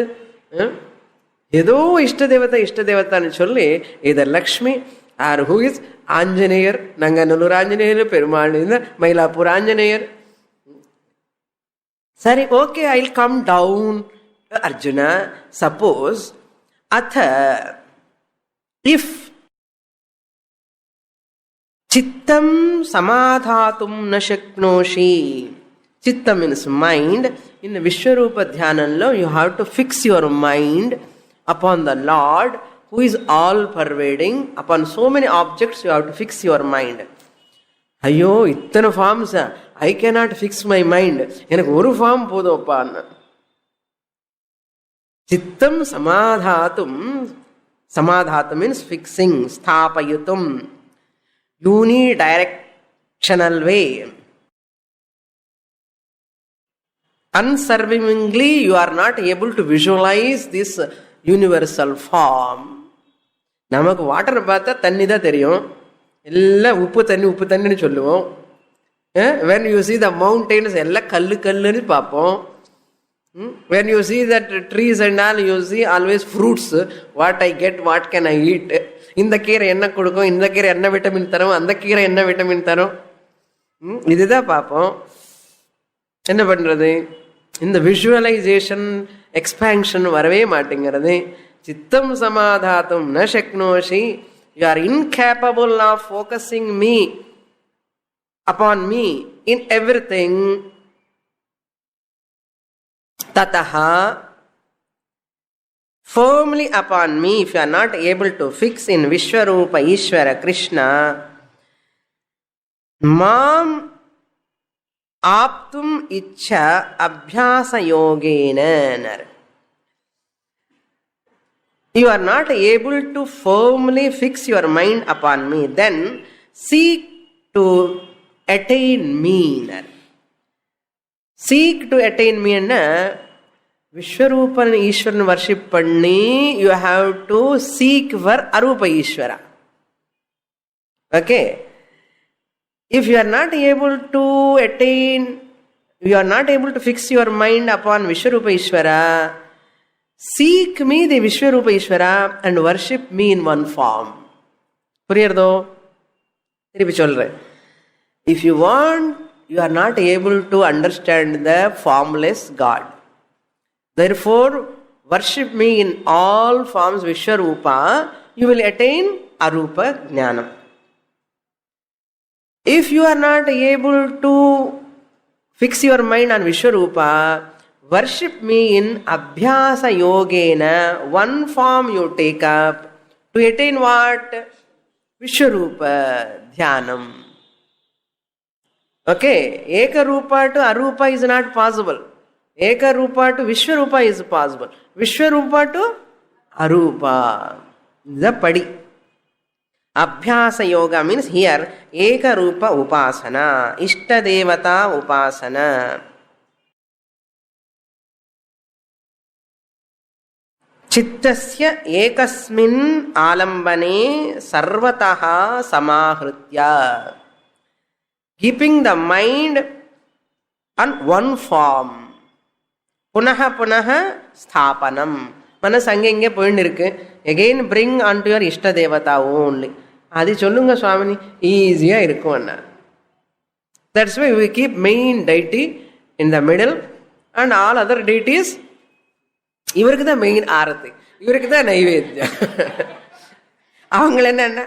ஏதோ இஷ்ட தேவதான்னு சொல்லி இதை Lakshmi or who is Anjaneyar, Nanganallur Anjaneyar, Perumal Mylapore Anjaneyar. சரி, okay, I will come down. Arjuna, suppose அத இஃப் சித்தம் சமாதாத்தும் ந சக்னோஷி. Chitta means mind. In Vishwarupa Dhyananlo, you have to fix your mind upon the Lord who is all pervading. Upon so many objects you have to fix your mind. Ayyo, ittana forms, I cannot fix my mind. Enakku oru form podoppa. Chittam samadhatum means fixing, sthapayatum. Unidirectional way. Unswervingly you are not able to visualize this universal form. நமக்கு water பார்த்தா தண்ணி தான் தெரியும், எல்லாம் உப்பு தண்ணின்னு சொல்லுவோம். when you see the mountains எல்லாம் கல்லுன்னு பார்ப்போம். when you see that trees and all, you see always fruits. what I get, what can I eat. இந்த கீரை என்ன கொடுக்கும், இந்த கீரை என்ன விட்டமின் தரும், அந்த கீரை என்ன விட்டமின் தரும், இதுதான் பார்ப்போம். என்ன பண்றது? இந்த விஷுவலைசேஷன் எக்ஸ்பான்ஷன் வரவே மாட்டேங்கிறது. சித்தம் சமாதாத்தும் ந சக்னோஷி. You are incapable of focusing me upon me in everything. ததஹா firmly upon me, if you are not able to fix in Vishwarupa Ishvara Krishna, மாம் ஆப்தும் இச்சா அபியாச யோகேன. You are not able to firmly fix your mind upon me, then seek to attain me. Seek to attain me enna Vishwarupan Ishwaran worship panni, you have to seek for Arupa Ishwara. Okay. If you are not able to attain, you are not able to fix your mind upon Vishwarupa Ishwara, seek me the Vishwarupa Ishwara and worship me in one form. புரியுறதோ? திருப்பி சொல்றேன். If you want, you are not able to understand the formless God. Therefore, worship me in all forms Vishwarupa, you will attain Arupa Jnanam. If you are not able to fix your mind on Vishwarupa, worship me in Abhyasa Yogena, one form you take up to attain what? Vishwarupa Dhyanam. Okay, Eka Rupa to Arupa is not possible. Eka Rupa to Vishwarupa is possible. Vishwarupa to Arupa. The Padi. Abhyasa Yoga means here Eka Rupa Upasana, Ishta Devata Upasana. Chittasya ekasmin alambane sarvataha samahritya. Keeping the mind on one form. Punaha punaha sthapanam. மனசு அங்கே இங்கே போயின்னு இருக்கு. Again bring on to your ishta devata only. அது சொல்லுங்க சுவாமினி, ஈஸியாக இருக்கும் அண்ணா. That's why we keep main deity in the middle and all other deities. இவருக்கு தான் மெயின் ஆரத்தி, இவருக்கு தான் நைவேத்தியம். அவங்கள என்ன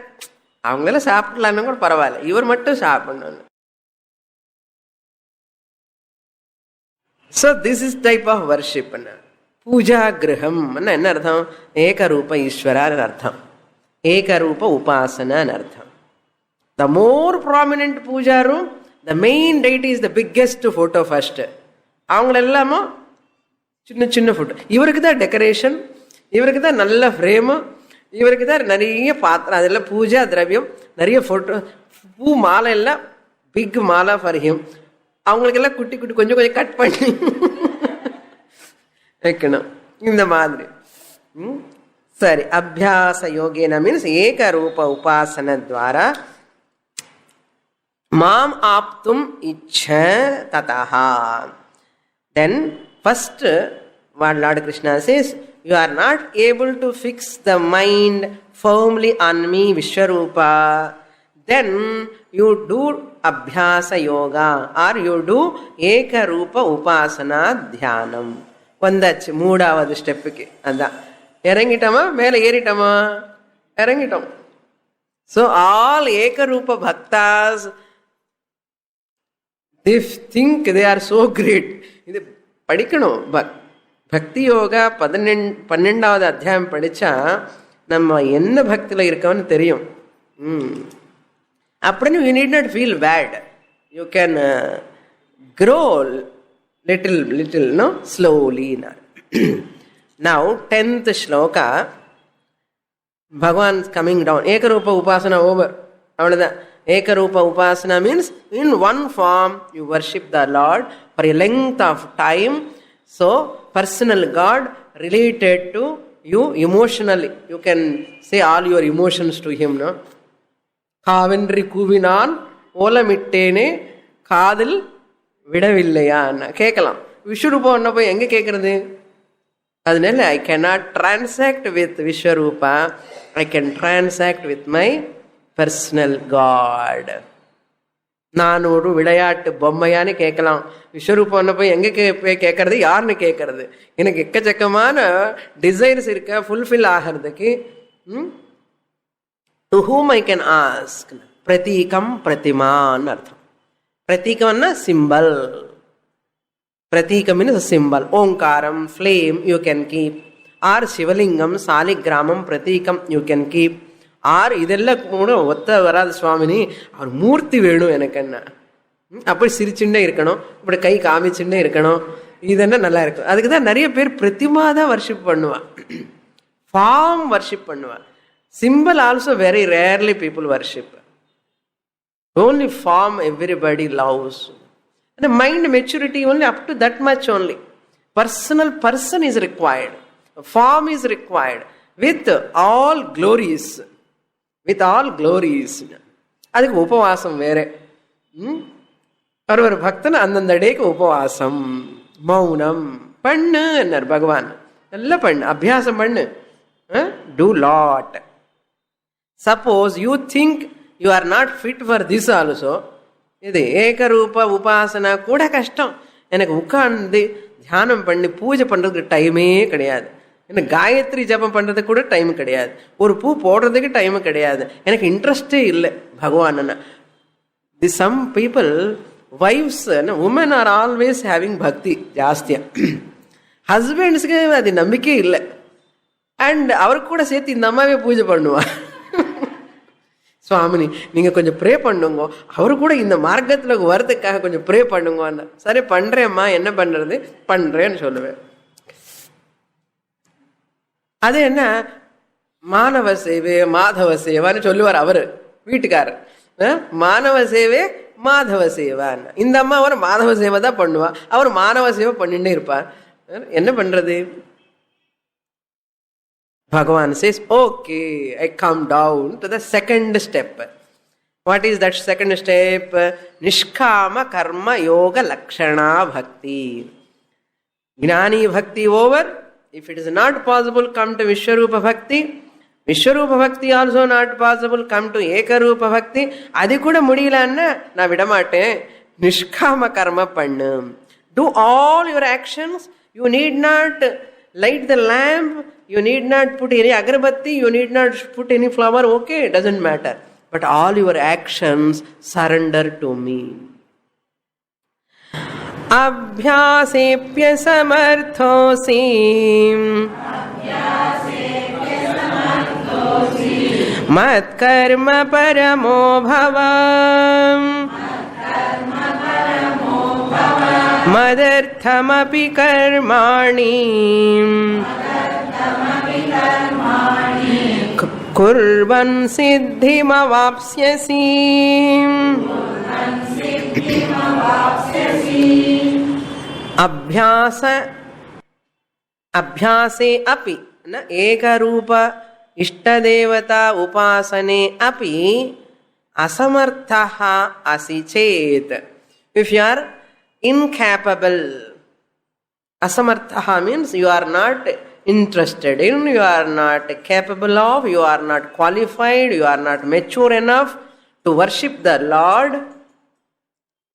அவங்களெல்லாம் சாப்பிடலான்னு கூட பரவாயில்ல, இவர் மட்டும் சாப்பிடணும். So this is type of worship. Puja கிரகம் என்ன அர்த்தம்? ஏகரூப ஈஸ்வரான்னு அர்த்தம், ஏகரூப உபாசனான்னு அர்த்தம். The more prominent puja room, the main deity is the biggest photo first. அவங்களெல்லாமோ சின்ன சின்ன ஃபோட்டோ. இவருக்கு தான் டெக்கரேஷன், இவருக்கு தான் நல்ல ஃப்ரேமு, இவருக்கு தான் நிறைய பாத்திரம், அதெல்லாம் பூஜா திரவியம், நிறைய ஃபோட்டோ, பூ மாலை எல்லாம் பிக் மாலா ஃபார் ஹிம். அவங்களுக்கெல்லாம் குட்டி குட்டி கொஞ்சம் கொஞ்சம் கட் பண்ணி வைக்கணும். இந்த மாதிரி சரி. அபியாச யோகேன மீன்ஸ் ஏக ரூப உபாசன துவாரா மாம் ஆப்தும் இச்ச ததஹா. Then first what Lord Krishna says, you are not able to fix the mind firmly on me Vishwarupa, then you do abhyasa yoga or you do eka rupa upasana dhyanam. வந்தாச்சு மூணாவது ஸ்டெப்புக்கு. அதான் இறங்கிட்டோமா, மேலே ஏறிட்டோமா? இறங்கிட்டோம். ஸோ ஆல் ஏகரூப bhaktas they think they are so great. இது படிக்கணும். பக்தி யோகா 12வது அத்தியாயம் படித்தா நம்ம என்ன பக்தியில் இருக்கோன்னு தெரியும். அப்படின்னு you need not feel bad. You can grow little no, slowly. Now 10th shloka, Bhagavan is coming down. Ekarupa upasana over. Avladhan. Ekarupa upasana means in one form you worship the Lord for a length of time. So personal God related to you emotionally. You can say all your emotions to him, no? காவென்றி கூவினான் ஓலமிட்டேனே காதில் விடவில்லையா கேட்கலாம். விஸ்வரூபம் என்ன போய் எங்கே கேட்கறது? அதனால I cannot transact with Vishwarupa, I can transact with my personal god. நான் ஒரு விளையாட்டு பொம்மையான்னு கேட்கலாம். விஸ்வரூபம் போய் எங்கே போய் கேட்கறது, யாருன்னு கேட்கறது? எனக்கு எக்கச்சக்கமான டிசைர்ஸ் இருக்க ஃபுல்ஃபில் ஆகிறதுக்கு. To whom I can ask? பிரதீகம் பிரதிமான்னு அர்த்தம். பிரதீகம்னா சிம்பல். பிரதீகம் மீன்ஸ் சிம்பல். ஓங்காரம், flame you can keep, or Shivalingam, Saligramam, பிரதீகம் you can keep, ஆர் இதெல்லாம் கூட ஒத்த வராது சுவாமினி, அவர் மூர்த்தி வேணும் எனக்குன்னா. அப்படி சிரிச்சுட்டே இருக்கணும், இப்படி கை காமிச்சுட்டே இருக்கணும், இதென்ன நல்லா இருக்கும். அதுக்கு தான் நிறைய பேர் பிரதிமா தான் வர்ஷிப் பண்ணுவான், ஃபார்ம் வர்ஷிப் பண்ணுவான். Simple also very rarely people worship. Only form everybody loves. And mind maturity only up to that much only. Personal person is required. Form is required with all glories. With all glories. அதுக்கு உபவாசம் வேற. ஒரு பக்தன் அந்தந்த டேக்கு உபவாசம், மௌனம் பண்ணு என்னார் பகவான். நல்லா பண்ணு, அபியாசம் பண்ணு. Do lot. Suppose you think you are not fit for this also. இது ஏகரூப உபாசனா கூட கஷ்டம். எனக்கு உட்கார்ந்து தியானம் பண்ணி பூஜை பண்றதுக்கு டைமே கிடையாது. எனக்கு காயத்ரி ஜபம் பண்றதுக்கு கூட டைம் கிடையாது. ஒரு பூ போடுறதுக்கு டைம் கிடையாது. எனக்கு இன்ட்ரெஸ்டே இல்லை பகவான். Some people wives women are always having பக்தி ஜாஸ்தியா, ஹஸ்பண்ட்ஸுக்கு அது நம்பிக்கை இல்லை. அண்ட் அவருக்கு கூட சேர்த்து இந்த அம்மாவே பூஜை பண்ணுவா. சுவாமினி நீங்க கொஞ்சம் ப்ரே பண்ணுங்க, அவரு கூட இந்த மார்க்கத்துல வரதுக்காக கொஞ்சம் ப்ரே பண்ணுங்க. சரி பண்றேம்மா, என்ன பண்றது, பண்றேன்னு சொல்லுவேன். அது என்ன மானவ சேவை மாதவ சேவான்னு சொல்லுவார் அவரு வீட்டுக்காரர். மானவ சேவை மாதவ சேவான்னு. இந்த அம்மா அவர் மாதவ சேவை தான் பண்ணுவா, அவர் மானவ சேவை பண்ணிட்டே இருப்பார். என்ன பண்றது? Bhagavan says, okay, I come down to the second step. What is that second step? Nishkama karma yoga lakshana bhakti. Gnani bhakti over. If it is not possible, come to Vishwarupa bhakti. Vishwarupa bhakti also not possible, come to Ekarupa bhakti. Adi kuda mudiyalanna na vidamaten. Nishkama karma pannu. Do all your actions. You need not light the lamp. You need not put any agarbatti, you need not put any flower, okay, it doesn't matter. But all your actions surrender to me. Abhyasepya samarthosi. Mat karma paramo bhavam. Madarthamapi karmani. Kurvan siddhimavapsyasi. Abhyase api na ekarupa ishtadevata upasane api asamarthaha asi chet. If you are incapable, asamarthaha means you are not interested in, you are not capable of, you are not qualified, you are not mature enough to worship the Lord.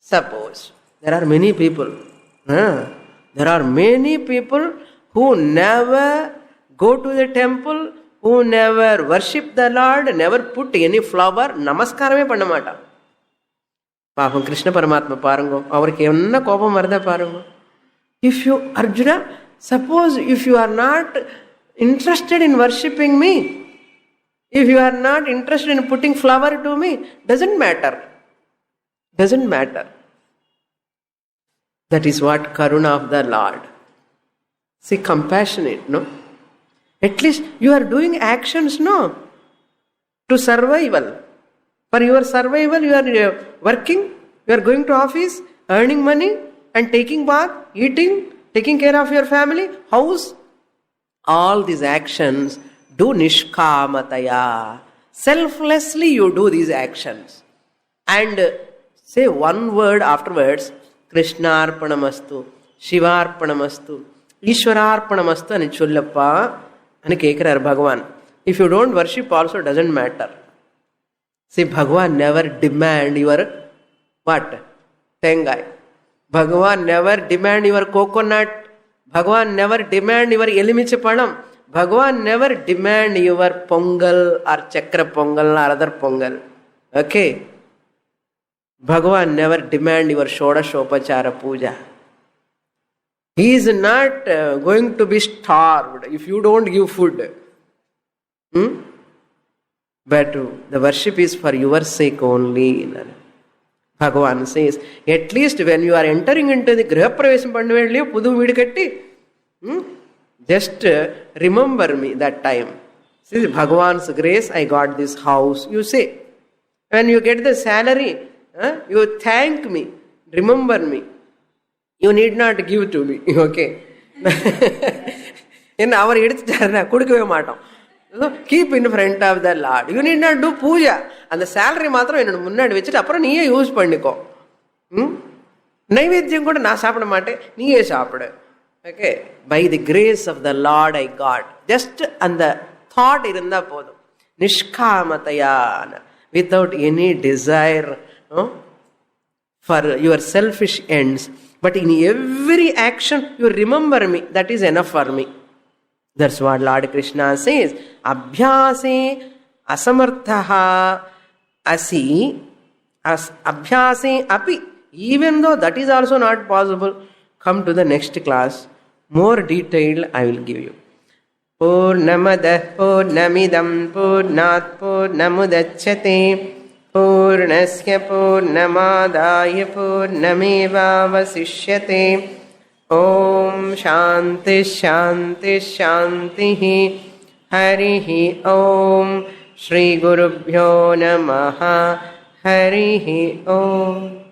Suppose there are many people who never go to the temple, who never worship the Lord, never put any flower, நமஸ்காரமே பண்ண மாட்டான். பாபம் கிருஷ்ண பரமாத்மா பாருங்க, அவருக்கு என்ன கோபம் வருதா பாருங்க. If you, Arjuna, suppose if you are not interested in worshipping me, if you are not interested in putting flower to me, doesn't matter. Doesn't matter. That is what karuna of the Lord. See, compassionate, no? At least you are doing actions, no? To survival. For your survival, you are working, you are going to office, earning money and taking bath, eating, taking care of your family, house. All these actions, do nishkamataya. Selflessly you do these actions. And say one word afterwards, Krishnarpanamastu, Shivarpanamastu, Ishwararpanamastu ani sollappa ani kekrar Bhagavan. If you don't worship also doesn't matter. See, Bhagavan never demand your what? Tengai. Bhagavan never demand your coconut. Bhagavan never demand your elimiche panam. Bhagavan never demand your pongal or chakra pongal or other pongal. Okay? Bhagavan never demand your shodashopachara puja. He is not going to be starved if you don't give food. but the worship is for your sake only. Bhagavan says, at least when you are entering into the Grihapravesam Pandu Pudu Vidikatti, just remember me that time. See, Bhagavan's grace, I got this house, you say. When you get the salary, you thank me, remember me. You need not give to me, okay? In our keep in front of the Lord. You need not do puja. And the salary matram in munnadi vechittu appuram neeye use panniko. Naivedyam kuda na saapida maate, neeye saapida. Okay, by the grace of the Lord I got. Just and the thought irundha podum. Nishkamataya, without any desire for your selfish ends. But in every action you remember me. That is enough for me. That's what Lord Krishna says. Abhyase asamarthaha asi abhyase api. Even though that is also not possible, come to the next class. More detail I will give you. Purnamadah purnamidam purnat purnamudachyate purnasya purnamadaya purnamevavasishyate. Om Shanti Shanti Shanti Harihi Om Shri Gurubhyo Namaha Harihi Om.